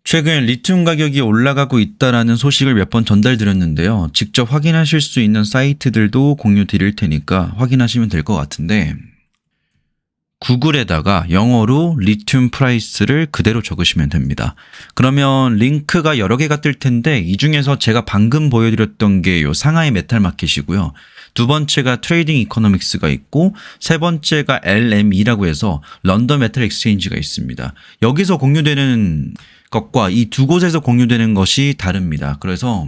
최근 리튬 가격이 올라가고 있다라는 소식을 몇 번 전달드렸는데요. 직접 확인하실 수 있는 사이트들도 공유 드릴 테니까 확인하시면 될 것 같은데, 구글에다가 영어로 리튬 프라이스를 그대로 적으시면 됩니다. 그러면 링크가 여러 개가 뜰 텐데 이 중에서 제가 방금 보여드렸던 게 요 상하이 메탈 마켓이고요. 두 번째가 트레이딩 이코노믹스가 있고 세 번째가 LME라고 해서 런던 메탈 익스체인지가 있습니다. 여기서 공유되는 것과 이 두 곳에서 공유되는 것이 다릅니다. 그래서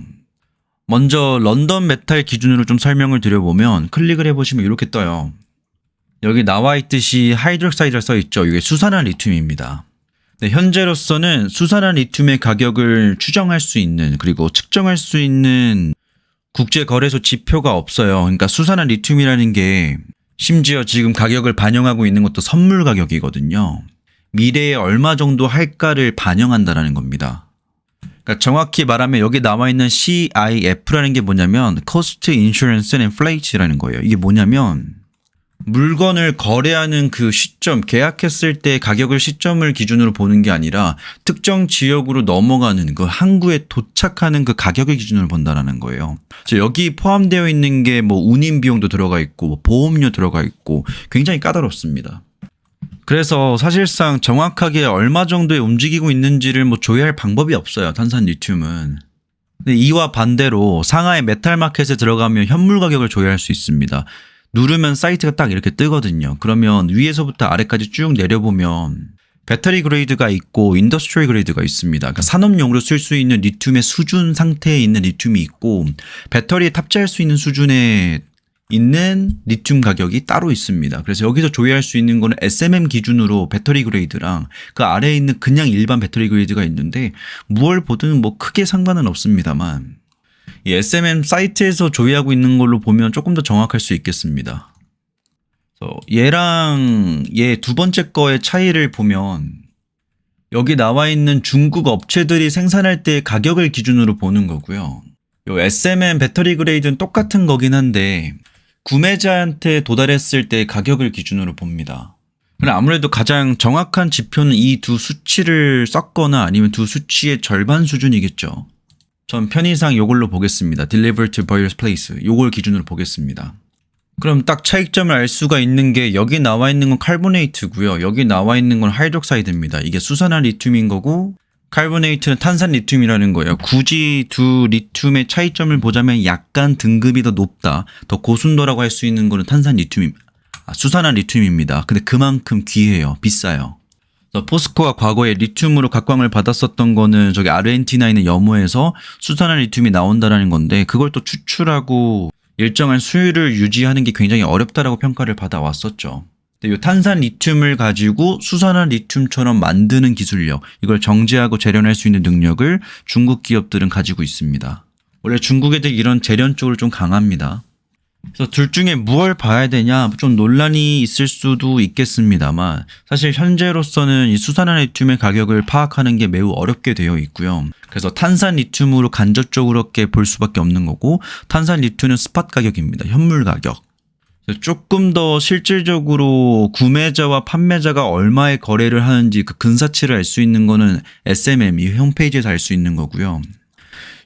먼저 런던 메탈 기준으로 좀 설명을 드려보면 클릭을 해보시면 이렇게 떠요. 여기 나와 있듯이 하이드록사이드라 써있죠. 이게 수산화 리튬입니다. 네, 현재로서는 수산화 리튬의 가격을 추정할 수 있는 그리고 측정할 수 있는 국제거래소 지표가 없어요. 그러니까 수산화 리튬이라는 게 심지어 지금 가격을 반영하고 있는 것도 선물 가격이거든요. 미래에 얼마 정도 할까를 반영한다는 겁니다. 그러니까 정확히 말하면 여기 나와 있는 CIF라는 게 뭐냐면 Cost, Insurance and Inflation이라는 거예요. 이게 뭐냐면 물건을 거래하는 그 시점, 계약했을 때 가격을 시점을 기준으로 보는 게 아니라 특정 지역으로 넘어가는 그 항구에 도착하는 그 가격을 기준으로 본다는 거예요. 여기 포함되어 있는 게 뭐 운임 비용도 들어가 있고 보험료 들어가 있고 굉장히 까다롭습니다. 그래서 사실상 정확하게 얼마 정도에 움직이고 있는지를 뭐 조회할 방법이 없어요. 탄산 리튬은. 근데 이와 반대로 상하이 메탈 마켓에 들어가면 현물 가격을 조회할 수 있습니다. 누르면 사이트가 딱 이렇게 뜨거든요. 그러면 위에서부터 아래까지 쭉 내려보면 배터리 그레이드가 있고 인더스트리 그레이드가 있습니다. 그러니까 산업용으로 쓸 수 있는 리튬의 수준 상태에 있는 리튬이 있고 배터리에 탑재할 수 있는 수준에 있는 리튬 가격이 따로 있습니다. 그래서 여기서 조회할 수 있는 거는 SMM 기준으로 배터리 그레이드랑 그 아래에 있는 그냥 일반 배터리 그레이드가 있는데 무얼 보든 뭐 크게 상관은 없습니다만 이 SMM 사이트에서 조회하고 있는 걸로 보면 조금 더 정확할 수 있겠습니다. 얘랑 얘 두 번째 거의 차이를 보면 여기 나와 있는 중국 업체들이 생산할 때 가격을 기준으로 보는 거고요. 요 SMM 배터리 그레이드는 똑같은 거긴 한데 구매자한테 도달했을 때 가격을 기준으로 봅니다. 그럼 아무래도 가장 정확한 지표는 이 두 수치를 썼거나 아니면 두 수치의 절반 수준이겠죠. 전 편의상 요걸로 보겠습니다. Deliver to buyer's place. 요걸 기준으로 보겠습니다. 그럼 딱 차이점을 알 수가 있는 게 여기 나와 있는 건 칼보네이트고요. 여기 나와 있는 건 하이드록사이드입니다. 이게 수산화 리튬인 거고 칼보네이트는 탄산 리튬이라는 거예요. 굳이 두 리튬의 차이점을 보자면 약간 등급이 더 높다. 더 고순도라고 할 수 있는 거는 탄산 리튬입니다. 수산화 리튬입니다. 근데 그만큼 귀해요. 비싸요. 포스코가 과거에 리튬으로 각광을 받았었던 거는 저기 아르헨티나에 있는 염호에서 수산화 리튬이 나온다라는 건데 그걸 또 추출하고 일정한 수율을 유지하는 게 굉장히 어렵다라고 평가를 받아왔었죠. 근데 이 탄산 리튬을 가지고 수산화 리튬처럼 만드는 기술력, 이걸 정제하고 재련할 수 있는 능력을 중국 기업들은 가지고 있습니다. 원래 중국 애들 이런 재련 쪽으로 좀 강합니다. 그래서 둘 중에 무엇을 봐야 되냐 좀 논란이 있을 수도 있겠습니다만 사실 현재로서는 이 수산화 리튬의 가격을 파악하는 게 매우 어렵게 되어 있고요. 그래서 탄산 리튬으로 간접적으로 볼 수밖에 없는 거고 탄산 리튬은 스팟 가격입니다. 현물 가격. 조금 더 실질적으로 구매자와 판매자가 얼마의 거래를 하는지 그 근사치를 알 수 있는 거는 SMM 이 홈페이지에서 알 수 있는 거고요.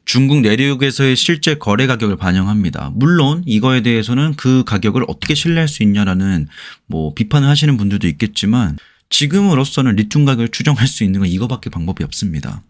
중국 내륙에서의 실제 거래 가격을 반영합니다. 물론 이거에 대해서는 그 가격을 어떻게 신뢰할 수 있냐라는 뭐 비판을 하시는 분들도 있겠지만 지금으로서는 리튬 가격을 추정할 수 있는 건 이거밖에 방법이 없습니다.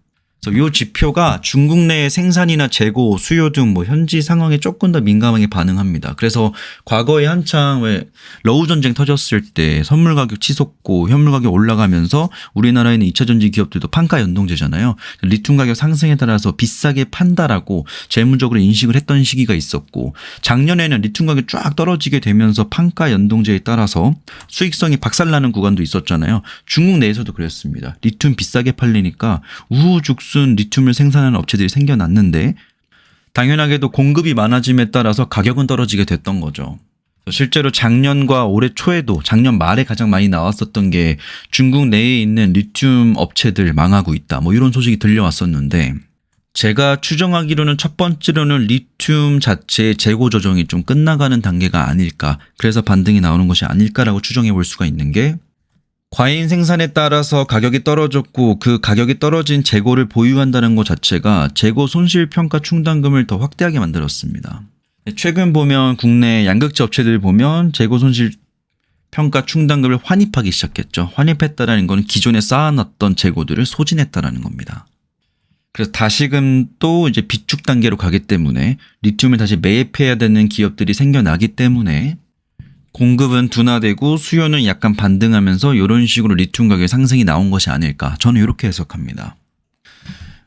그래서 이 지표가 중국 내의 생산이나 재고, 수요 등 뭐 현지 상황에 조금 더 민감하게 반응합니다. 그래서 과거에 한창 왜 러우 전쟁 터졌을 때 선물 가격 치솟고 현물 가격 올라가면서 우리나라에 있는 2차 전지 기업들도 판가 연동제잖아요. 리튬 가격 상승에 따라서 비싸게 판다라고 재무적으로 인식을 했던 시기가 있었고 작년에는 리튬 가격이 쫙 떨어지게 되면서 판가 연동제에 따라서 수익성이 박살나는 구간도 있었잖아요. 중국 내에서도 그랬습니다. 리튬 비싸게 팔리니까 우후죽순 리튬을 생산하는 업체들이 생겨났는데 당연하게도 공급이 많아짐에 따라서 가격은 떨어지게 됐던 거죠. 실제로 작년과 올해 초에도 작년 말에 가장 많이 나왔었던 게 중국 내에 있는 리튬 업체들 망하고 있다. 뭐 이런 소식이 들려왔었는데 제가 추정하기로는 첫 번째로는 리튬 자체의 재고 조정이 좀 끝나가는 단계가 아닐까. 그래서 반등이 나오는 것이 아닐까라고 추정해 볼 수가 있는 게 과인 생산에 따라서 가격이 떨어졌고 그 가격이 떨어진 재고를 보유한다는 것 자체가 재고 손실 평가 충당금을 더 확대하게 만들었습니다. 최근 보면 국내 양극재 업체들 보면 재고 손실 평가 충당금을 환입하기 시작했죠. 환입했다라는 건 기존에 쌓아놨던 재고들을 소진했다라는 겁니다. 그래서 다시금 또 이제 비축 단계로 가기 때문에 리튬을 다시 매입해야 되는 기업들이 생겨나기 때문에 공급은 둔화되고 수요는 약간 반등하면서 이런 식으로 리튬 가격의 상승이 나온 것이 아닐까. 저는 이렇게 해석합니다.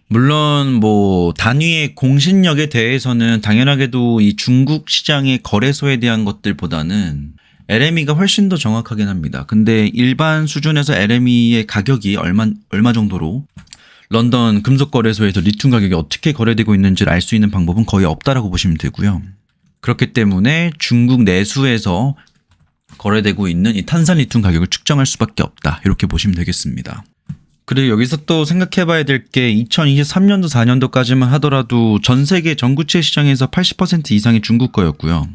물론 뭐 단위의 공신력에 대해서는 당연하게도 이 중국 시장의 거래소에 대한 것들보다는 LME가 훨씬 더 정확하긴 합니다. 근데 일반 수준에서 LME의 가격이 얼마 정도로 런던 금속거래소에서 리튬 가격이 어떻게 거래되고 있는지를 알 수 있는 방법은 거의 없다라고 보시면 되고요. 그렇기 때문에 중국 내수에서 거래되고 있는 이 탄산 리튬 가격을 측정할 수밖에 없다. 이렇게 보시면 되겠습니다. 그리고 여기서 또 생각해 봐야 될 게 2023년도 4년도까지만 하더라도 전 세계 전구체 시장에서 80% 이상이 중국 거였고요.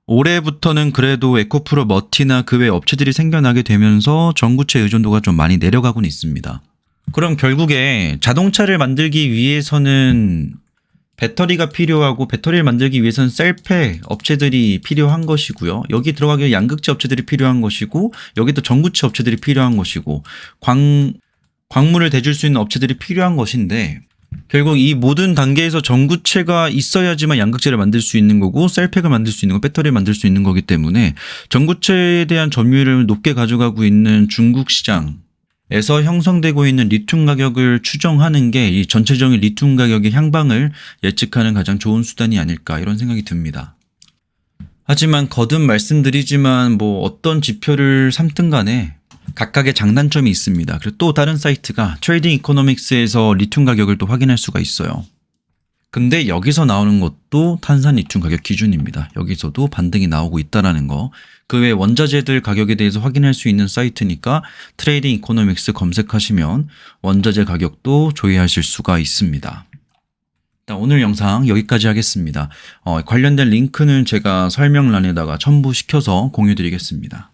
올해부터는 그래도 에코프로 머티나 그 외 업체들이 생겨나게 되면서 전구체 의존도가 좀 많이 내려가고는 있습니다. 그럼 결국에 자동차를 만들기 위해서는 배터리가 필요하고 배터리를 만들기 위해서는 셀팩 업체들이 필요한 것이고요. 여기 들어가기 위해 양극재 업체들이 필요한 것이고 여기도 전구체 업체들이 필요한 것이고 광물을 대줄 수 있는 업체들이 필요한 것인데 결국 이 모든 단계에서 전구체가 있어야지만 양극재를 만들 수 있는 거고 셀팩을 만들 수 있는 거, 배터리를 만들 수 있는 거기 때문에 전구체에 대한 점유율을 높게 가져가고 있는 중국 시장에서 형성되고 있는 리튬 가격을 추정하는 게 이 전체적인 리튬 가격의 향방을 예측하는 가장 좋은 수단이 아닐까 이런 생각이 듭니다. 하지만 거듭 말씀드리지만 뭐 어떤 지표를 삼든 간에 각각의 장단점이 있습니다. 그리고 또 다른 사이트가 트레이딩 이코노믹스에서 리튬 가격을 또 확인할 수가 있어요. 근데 여기서 나오는 것도 탄산 리튬 가격 기준입니다. 여기서도 반등이 나오고 있다는 거. 그 외 원자재들 가격에 대해서 확인할 수 있는 사이트니까 트레이딩 이코노믹스 검색하시면 원자재 가격도 조회하실 수가 있습니다. 오늘 영상 여기까지 하겠습니다. 관련된 링크는 제가 설명란에다가 첨부시켜서 공유드리겠습니다.